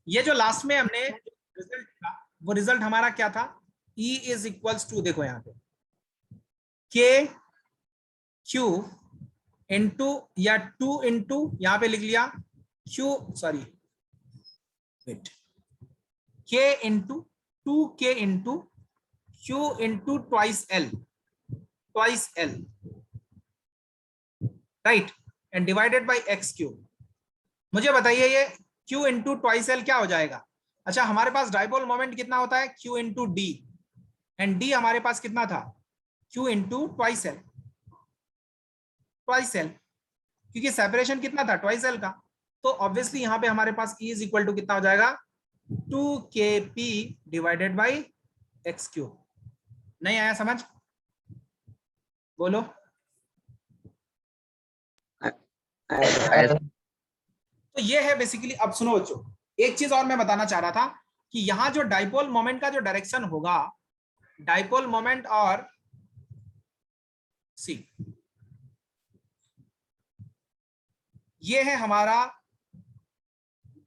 ये जो लास्ट में हमने रिजल्ट था, वो रिजल्ट हमारा क्या था? E इज इक्वल्स टू, देखो यहाँ पे के क्यू इंटू या 2 इंटू, यहाँ पे लिख लिया क्यू, सॉरी वेट, के into 2k into Q into twice L, right, and divided by x cube. मुझे बताइए ये q इंटू ट्वाइस एल क्या हो जाएगा? अच्छा, हमारे पास डाइपोल मोमेंट कितना होता है? q into D, and D हमारे पास कितना था? q इंटू ट्वाइस एल, क्योंकि सेपरेशन कितना था? ट्वाइस एल का। तो ऑब्वियसली यहाँ पे हमारे पास E इज इक्वल टू कितना हो जाएगा? 2kp divided by x cube. नहीं आया समझ? बोलो। तो ये है बेसिकली। अब सुनो बच्चों, एक चीज और मैं बताना चाह रहा था कि यहाँ जो डाइपोल मोमेंट का जो डायरेक्शन होगा, डाइपोल मोमेंट और सी, ये है हमारा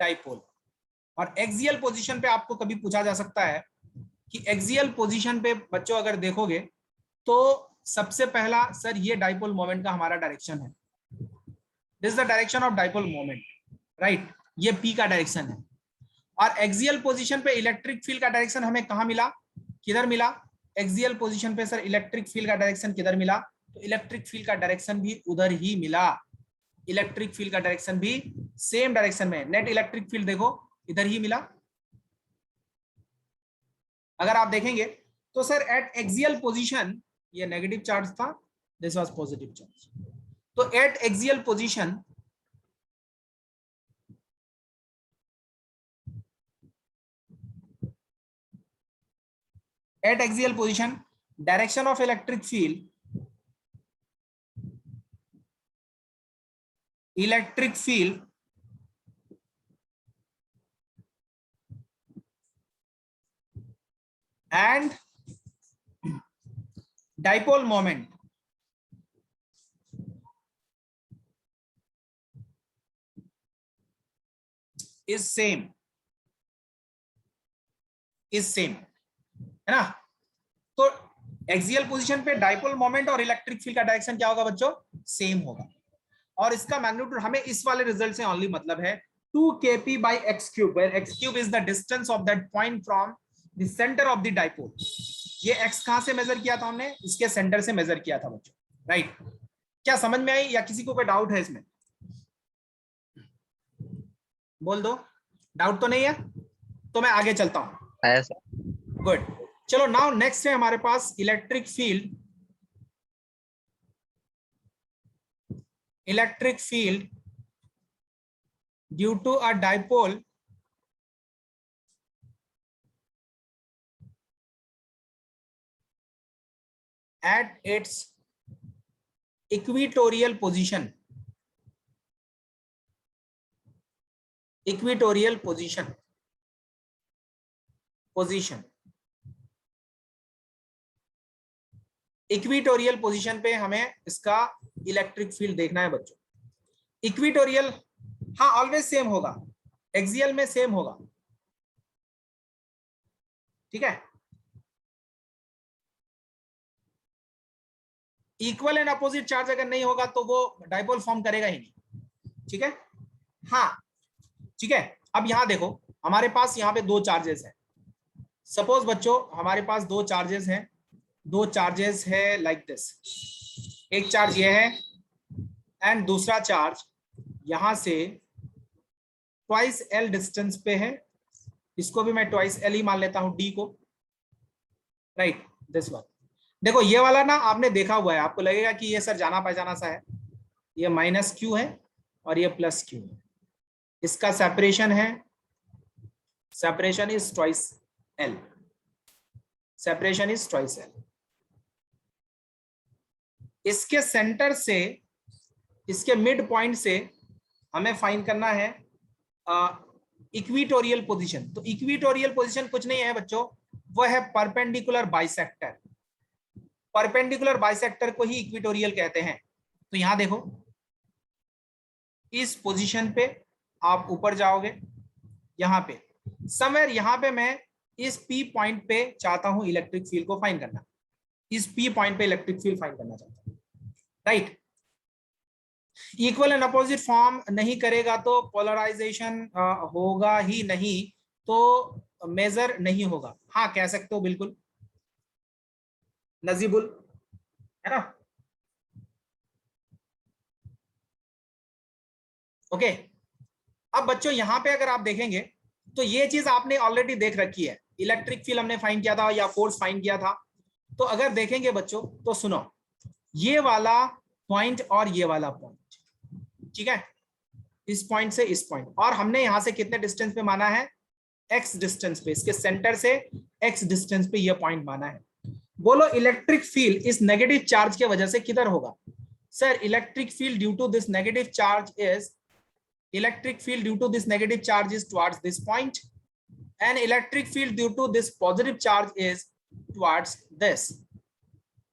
डाइपोल। और एक्सियल पोजीशन पे आपको कभी पूछा जा सकता है कि एक्सियल पोजीशन पे बच्चों अगर देखोगे तो सबसे पहला, सर ये डाइपोल मोमेंट का हमारा डायरेक्शन है, this is the direction of dipole moment, right, ये पी का डायरेक्शन है। और एक्सियल पोजीशन पे इलेक्ट्रिक फील्ड का डायरेक्शन हमें कहाँ मिला? किधर मिला? एक्सियल पोजीशन पे सर इलेक्ट्रिक फील्ड का डायरेक्शन किधर मिला? तो इलेक्ट्रिक फील्ड का डायरेक्शन भी उधर ही मिला। इलेक्ट्रिक फील्ड का डायरेक्शन भी सेम डायरेक्शन में, नेट इलेक्ट्रिक फील्ड देखो इधर ही मिला। अगर आप देखेंगे तो सर एट एक्सियल पोजीशन, ये नेगेटिव चार्ज था, दिस वाज पॉजिटिव चार्ज। तो eight axial position, at axial position, direction of electric field and dipole moment is same, है ना? तो एक्सियल पोजीशन पे डाइपोल मोमेंट और इलेक्ट्रिक फील्ड का direction क्या होगा बच्चों? सेम होगा। और इसका मैग्नीट्यूड हमें इस वाले रिजल्ट से ओनली मतलब है 2kp by x cube, where x cube is the distance of that point from the center of the dipole। ये x कहां से मेजर किया था हमने? इसके सेंटर से मेजर किया था बच्चों, राइट। क्या समझ में आई या किसी को कोई डाउट है इसमें? बोल दो, डाउट तो नहीं है? तो मैं आगे चलता हूं। गुड, चलो नाउ नेक्स्ट है हमारे पास electric field. Due to a dipole at its equatorial position, equatorial position पे हमें इसका इलेक्ट्रिक फील्ड देखना है बच्चों। इक्विटोरियल, हाँ ऑलवेज सेम होगा, एक्सियल में सेम होगा, ठीक है। इक्वल एंड अपोजिट चार्ज अगर नहीं होगा तो वो डाइपोल फॉर्म करेगा ही नहीं, ठीक है। हाँ ठीक है। अब यहां देखो हमारे पास यहाँ पे दो चार्जेस हैं। सपोज बच्चों हमारे पास दो चार्जेस है लाइक दिस। एक चार्ज ये है एंड दूसरा चार्ज यहां से ट्वाइस एल डिस्टेंस पे है। इसको भी मैं ट्वाइस एल ही मान लेता हूं, डी को, राइट, दिस वन। देखो ये वाला ना आपने देखा हुआ है, आपको लगेगा कि ये सर जाना पहचाना सा है। ये माइनस क्यू है और ये प्लस क्यू है। इसका सेपरेशन है, सेपरेशन इज ट्वाइस एल, इसके सेंटर से, इसके मिड पॉइंट से हमें फाइंड करना है इक्विटोरियल पोजीशन। तो इक्विटोरियल पोजीशन कुछ नहीं है बच्चों, वो है परपेंडिकुलर बाइसेक्टर। परपेंडिकुलर बाइसेक्टर को ही इक्विटोरियल कहते हैं। तो यहां देखो इस पोजीशन पे आप ऊपर जाओगे, यहां पे समवेयर यहाँ पे मैं इस P पॉइंट पे चाहता हूं इलेक्ट्रिक फील्ड को फाइंड करना, इस P पॉइंट पे इलेक्ट्रिक फील्ड फाइंड करना चाहता हूं, right. Equal and opposite form नहीं करेगा तो पोलराइजेशन होगा ही नहीं, तो मेजर नहीं होगा। हाँ कह सकते हो बिल्कुल नजीबुल, है ना। ओके अब बच्चों यहां पे अगर आप देखेंगे तो ये चीज आपने ऑलरेडी देख रखी है, इलेक्ट्रिक फील्ड हमने फाइंड किया था या फोर्स फाइंड किया था। तो अगर देखेंगे बच्चों तो सुनो, ये वाला पॉइंट और ये वाला पॉइंट, ठीक है, इस पॉइंट से इस पॉइंट, और हमने यहां से कितने डिस्टेंस पे माना है, x डिस्टेंस पे, इसके सेंटर से x डिस्टेंस पे ये पॉइंट माना है। बोलो इलेक्ट्रिक फील्ड इस नेगेटिव चार्ज के वजह से किधर होगा। Sir electric field due to this negative charge is, electric field due to this negative charge is towards this point and electric field due to this positive charge is towards this।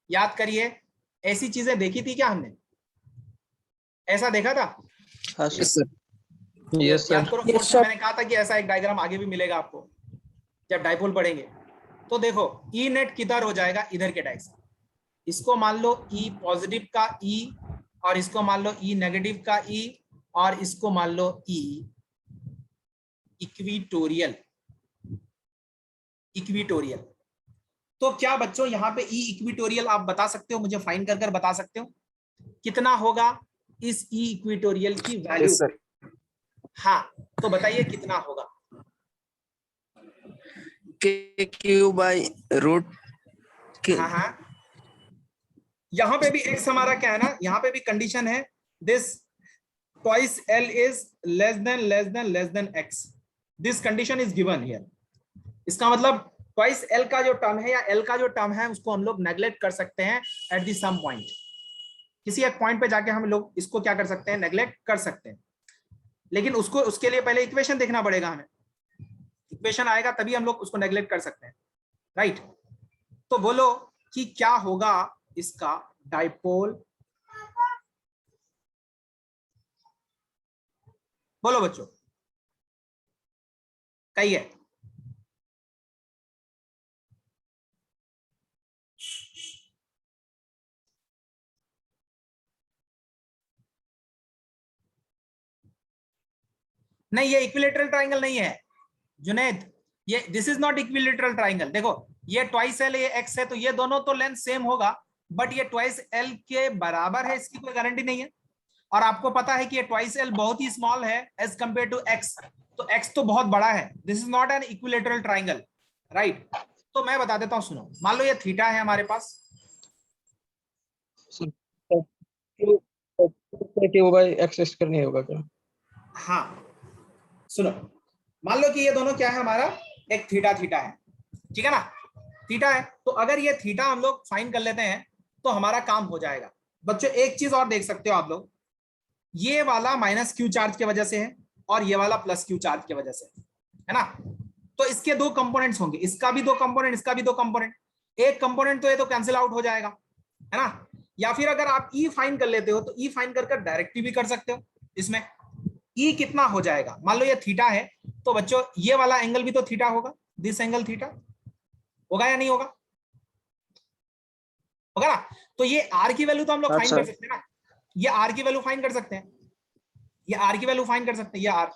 याद करिए, ऐसी चीजें देखी थी क्या हमने, ऐसा देखा था। हाँ सर, यस सर, याद करो कोर्स में मैंने कहा था कि ऐसा एक डायग्राम आगे भी मिलेगा आपको जब डाइपोल पढ़ेंगे। तो देखो ई नेट किधर हो जाएगा, इधर के डायरेक्शन, इसको मान लो ई पॉजिटिव का ई, और इसको मान लो ई नेगेटिव का ई, और इसको मान लो ई इक्विटोरियल, इक्विटोरियल। तो क्या बच्चों यहाँ पे ई इक्विटोरियल आप बता सकते हो, मुझे फाइंड कर कर बता सकते हो कितना होगा इस ई इक्विटोरियल की वैल्यू। yes, हाँ तो बताइए कितना होगा। Q/√। हाँ हाँ, यहाँ पे भी x हमारा क्या है ना, यहाँ पे भी कंडीशन है this twice L is less than x, this condition is given here। इसका मतलब twice L का जो टर्म है या L का जो टर्म है उसको हम लोग नेग्लेक्ट कर सकते हैं एट दी सम पॉइंट, किसी एक पॉइंट पे जाके हम लोग इसको क्या कर सकते हैं, नेग्लेक्ट कर सकते हैं। लेकिन उसको, उसके लिए पहले इक्वेशन देखना पड़ेगा हमें, इक्वेशन आएगा तभी हम लोग उसको नेग्लेक्ट कर सकते हैं, राइट। तो बोलो कि क्या होगा इसका डाइपोल, बोलो बच्चों, कहिए। नहीं ये इक्विलेटरल ट्राइंगल नहीं है जुनैद, ये this is not equilateral triangle. देखो ये ट्वाइस एल, ये एक्स है, तो ये दोनों तो लेंथ सेम होगा, बट ये ट्वाइस एल के बराबर है इसकी कोई गारंटी नहीं है। और आपको पता है कि ये ट्वाइस एल बहुत ही स्मॉल है एज कंपेयर टू एक्स, तो एक्स तो बहुत बड़ा है। This is not an equilateral triangle, right. तो मैं बता देता हूं, सुनो, मान लो ये थीटा है हमारे पास, एक्सेस करनी होगा क्या। हाँ सुनो, मान लो कि ये दोनों क्या है हमारा, एक थीटा थीटा है, ठीक है ना, थीटा है। तो अगर ये थीटा हम लोग फाइंड कर लेते हैं तो हमारा काम हो जाएगा। बच्चों एक चीज और देख सकते हो आप लोग, ये वाला माइनस क्यू चार्ज की वजह से है और ये वाला प्लस क्यू चार्ज की वजह से है ना। तो इसके दो कंपोनेंट्स होंगे, इसका भी दो कंपोनेंट, इसका भी दो कंपोनेंट, एक कंपोनेंट तो ये तो कैंसिल आउट हो जाएगा, है ना। या फिर अगर आप ई फाइंड कर लेते हो तो ई फाइंड कर डायरेक्टली भी कर सकते हो। इसमें ई कितना हो जाएगा, मान लो ये थीटा है, तो बच्चों ये वाला एंगल भी तो थीटा होगा, दिस एंगल थीटा होगा या नहीं होगा, होगा ना। तो ये आर की वैल्यू तो हम लोग फाइंड कर सकते हैं ना, ये आर की वैल्यू फाइंड कर सकते हैं, ये आर की वैल्यू फाइंड कर सकते हैं, ये आर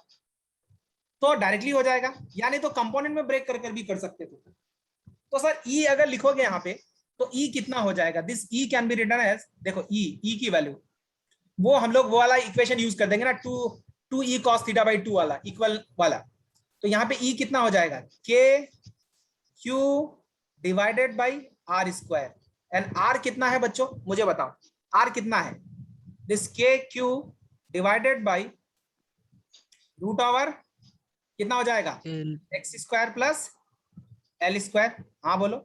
तो डायरेक्टली हो जाएगा, यानी तो कंपोनेंट में ब्रेक कर कर भी कर सकते थे। तो सर ई अगर लिखोगे यहाँ पे तो ई कितना हो जाएगा, this E can be written as, देखो ई की वैल्यू वो हम लोग वो वाला इक्वेशन यूज कर देंगे ना, 2e cos थीटा बाई 2 वाला इक्वल वाला। तो यहाँ पे e कितना हो जाएगा, k q divided by r square, and r कितना है बच्चों मुझे बताओ, r कितना है, this k q divided by root over कितना हो जाएगा, x square plus l square. हाँ बोलो,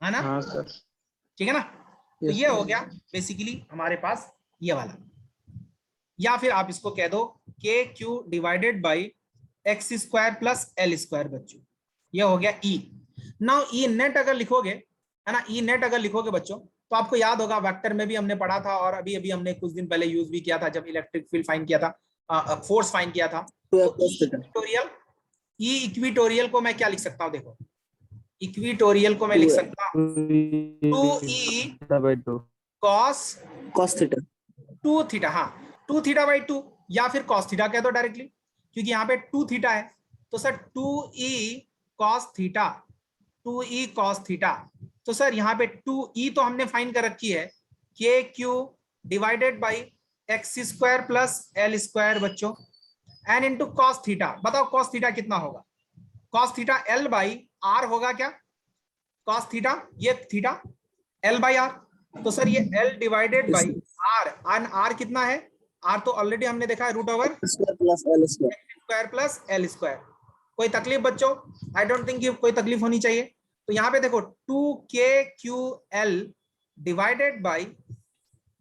है ना। हाँ सर, ठीक है ना। तो ये हो गया बेसिकली हमारे पास ये वाला, या फिर आप इसको कह दो के q divided by x square plus l square बच्चों, ये हो गया ई। नाउ ई नेट अगर लिखोगे, है ना, ई नेट अगर लिखोगे बच्चों तो आपको याद होगा वेक्टर में भी हमने पढ़ा था और अभी अभी हमने कुछ दिन पहले यूज भी किया था जब इलेक्ट्रिक फील्ड फाइंड किया था। फोर्स फाइंड किया था। इक्विटोरियल, ई इक्विटोरियल को मैं क्या लिख सकता हूँ, देखो इक्विटोरियल को मैं लिख सकता हूँ 2e cos थीटा 2 थीटा, हाँ 2 थीटा बाई 2, या फिर cos थीटा कह दो डायरेक्टली, क्योंकि यहाँ पे 2 थीटा है, तो sir 2e cos theta, 2e cos theta. तो सर यहाँ पे 2e तो हमने फाइंड कर रखी है, k q divided by x square plus l square बच्चों, एन इंटू कॉस थीटा। बताओ कॉस थीटा कितना होगा, cos theta l by r होगा क्या, कॉस थीटा ये थीटा एल बाई आर, तो सर ये l divided by r, n r कितना है, आर तो ऑलरेडी हमने देखा है root over square plus l square. कोई तकलीफ बच्चों, आई डोंट थिंक कोई तकलीफ होनी चाहिए। तो यहाँ पे देखो 2kql डिवाइडेड बाई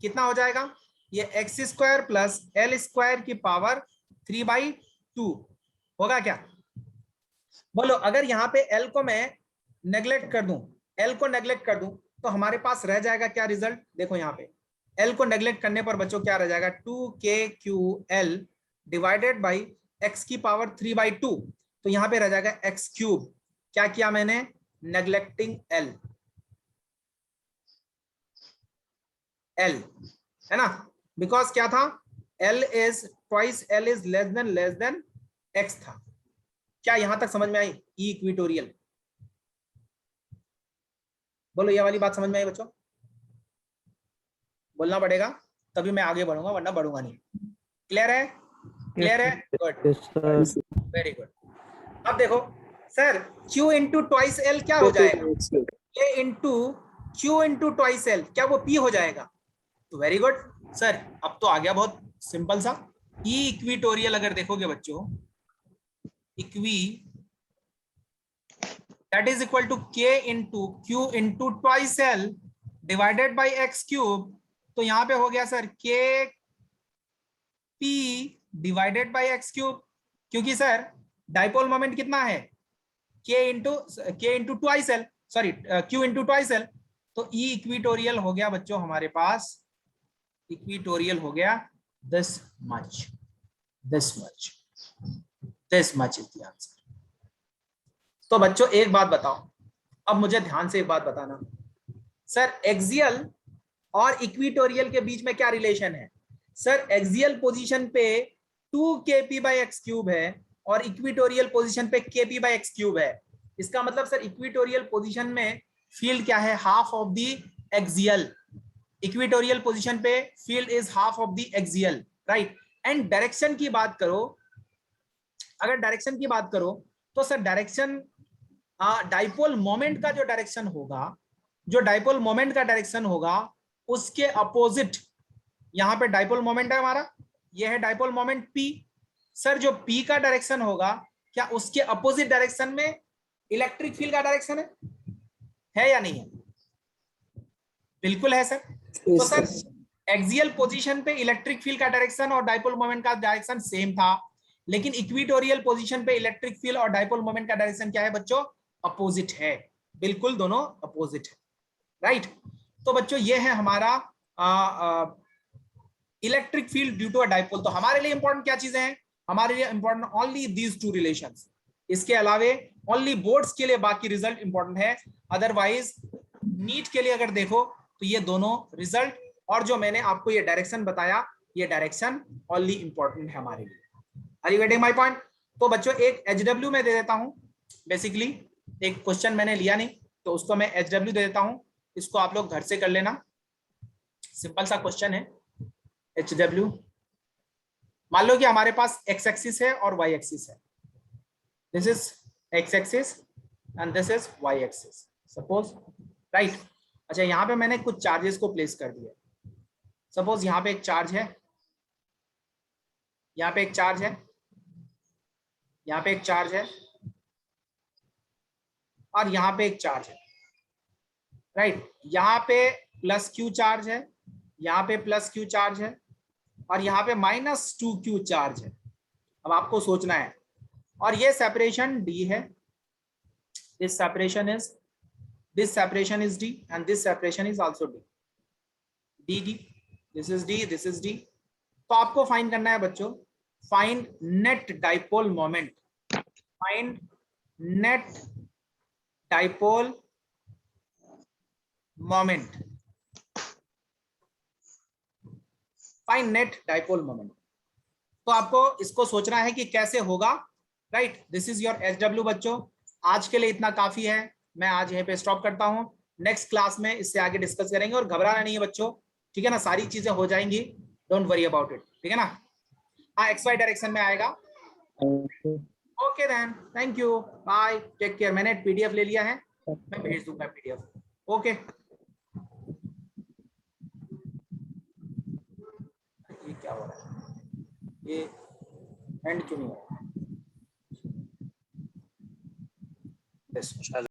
कितना हो जाएगा, ये x square plus l square की पावर 3/2 होगा क्या, बोलो। अगर यहाँ पे एल को मैं नेग्लेक्ट कर दूं, एल को नेग्लेक्ट कर दूं तो हमारे पास रह जाएगा क्या रिजल्ट, देखो यहाँ पे एल को नेग्लेक्ट करने पर बच्चों क्या रह जाएगा, 2kql डिवाइडेड बाई एक्स की पावर 3/2, तो यहाँ पे रह जाएगा एक्स क्यूब। क्या किया मैंने, नेग्लेक्टिंग एल, एल है ना, बिकॉज क्या था, L is twice L is less than x था। क्या यहां तक समझ में आई, ई इक्विटोरियल, बोलो ये वाली बात समझ में आई बच्चों, बोलना पड़ेगा तभी मैं आगे बढ़ूंगा, वरना बढ़ूंगा नहीं। क्लियर है, क्लियर है, गुड, वेरी गुड। अब देखो sir Q into twice L क्या हो जाएगा, A into Q into twice L, क्या वो P हो जाएगा, तो वेरी गुड सर, अब तो आ गया बहुत सिंपल सा। ई इक्विटोरियल अगर देखोगे बच्चों, equi that is equal to K into Q into twice l divided by x cube, तो यहाँ पे हो गया sir K P divided by x cube, क्योंकि सर डाइपोल मोमेंट कितना है, K into twice l, sorry Q into twice l, तो E equatorial हो गया बच्चों हमारे पास, इक्विटोरियल हो गया this much, this much, this much is the answer. तो बच्चों एक बात बताओ, अब मुझे ध्यान से एक बात बताना, सर एक्सियल और इक्विटोरियल के बीच में क्या रिलेशन है, सर एक्सियल पोजीशन पे 2kp बाई एक्स क्यूब है और इक्विटोरियल पोजीशन पे kp बाई एक्स क्यूब है। इसका मतलब सर इक्विटोरियल पोजीशन में फील्ड क्या है, half of the axial, equatorial position पे field is half of the axial, right. And direction की बात करो, अगर डायरेक्शन की बात करो तो सर डायरेक्शन डाइपोल मोमेंट का जो डायरेक्शन होगा, जो डाइपोल मोमेंट का डायरेक्शन होगा उसके अपोजिट, यहां पे डाइपोल मोमेंट है हमारा, ये है डाइपोल मोमेंट P, सर जो P का डायरेक्शन होगा क्या उसके अपोजिट डायरेक्शन में इलेक्ट्रिक फील्ड का डायरेक्शन है या नहीं है, बिल्कुल है सर। तो सर एक्सियल पोजीशन पे इलेक्ट्रिक फील्ड का डायरेक्शन और डाइपोल मोमेंट का डायरेक्शन सेम था, लेकिन इक्विटोरियल पोजीशन पे इलेक्ट्रिक फील्ड और डाइपोल मोमेंट का डायरेक्शन क्या है बच्चों, अपोजिट है, बिल्कुल दोनों अपोजिट है, राइट। तो बच्चों ये है हमारा electric field due to a dipole. तो हमारे लिए इंपॉर्टेंट क्या चीजें हैं, हमारे लिए important only these two relations, इसके अलावे ओनली बोर्ड्स के लिए बाकी रिजल्ट इंपॉर्टेंट है, अदरवाइज नीट के लिए अगर देखो तो ये दोनों रिजल्ट और जो मैंने आपको ये डायरेक्शन बताया, ये डायरेक्शन ओनली इंपॉर्टेंट है हमारे लिए। Are you getting my point. तो बच्चों एक HW में दे देता हूं, बेसिकली एक क्वेश्चन मैंने लिया नहीं तो उसको मैं HW दे देता हूं, इसको आप लोग घर से कर लेना, सिंपल सा क्वेश्चन है। HW मान लो कि हमारे पास x एक्सिस है और y एक्सिस है, this is x axis and this is y axis suppose, right. अच्छा यहाँ पे मैंने कुछ चार्जेस को प्लेस कर दिया, सपोज यहाँ पे एक चार्ज है, यहाँ पे एक चार्ज है, यहाँ पे एक चार्ज है और यहाँ पे एक चार्ज है, राइट। यहाँ पे प्लस Q चार्ज है, यहाँ पे प्लस Q चार्ज है और यहाँ पे -2Q चार्ज है। अब आपको सोचना है, और ये सेपरेशन D है, this separation is D and this separation is also D, D, this is D, this is D। तो आपको फाइंड करना है बच्चों find net dipole moment, find net dipole moment, find net dipole moment. तो आपको इसको सोचना है कि कैसे होगा, right. This is your SW बच्चों। आज के लिए इतना काफी है, मैं आज यहीं पे स्टॉप करता हूं। नेक्स्ट क्लास में इससे आगे डिस्कस करेंगे, और घबराना नहीं है बच्चों, ठीक है ना, सारी चीजें हो जाएंगी, डोंट वरी अबाउट इट, ठीक है ना। हाँ, XY डायरेक्शन में आएगा। Okay then, thank you, bye, take care. मैंने PDF ले लिया है, मैं भेज दूंगा PDF। ओके, ये क्या हो रहा है, ये एंड क्यों नहीं हो रहा है?